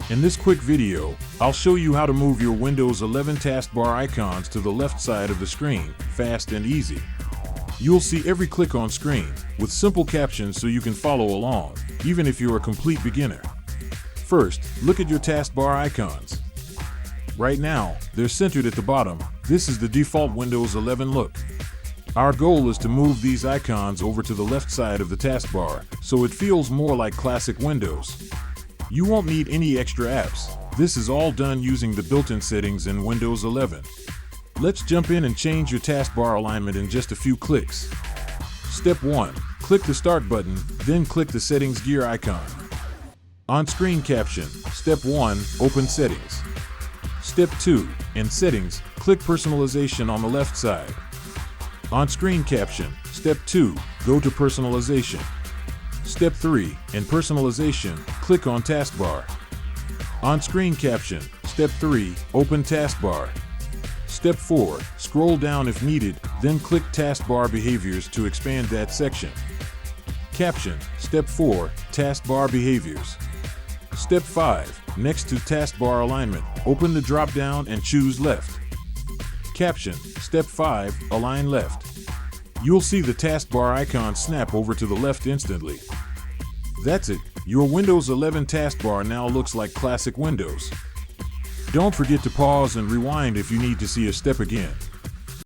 In this quick video, I'll show you how to move your Windows 11 taskbar icons to the left side of the screen, fast and easy. You'll see every click on screen, with simple captions so you can follow along, even if you're a complete beginner. First, look at your taskbar icons. Right now, they're centered at the bottom. This is the default Windows 11 look. Our goal is to move these icons over to the left side of the taskbar, so it feels more like classic Windows. You won't need any extra apps. This is all done using the built-in settings in Windows 11. Let's jump in and change your taskbar alignment in just a few clicks. Step 1. Click the Start button, then click the Settings gear icon. On-screen caption. Step 1. Open Settings. Step 2. In Settings, click Personalization on the left side. On-screen caption. Step 2. Go to Personalization. Step 3. In Personalization, click on Taskbar. On-screen caption. Step 3. Open Taskbar. Step 4. Scroll down if needed, then click Taskbar Behaviors to expand that section. Caption. Step 4. Taskbar Behaviors. Step 5. Next to Taskbar Alignment, open the drop-down and choose Left. Caption. Step 5. Align Left. You'll see the taskbar icon snap over to the left instantly. That's it. Your Windows 11 taskbar now looks like classic Windows. Don't forget to pause and rewind if you need to see a step again.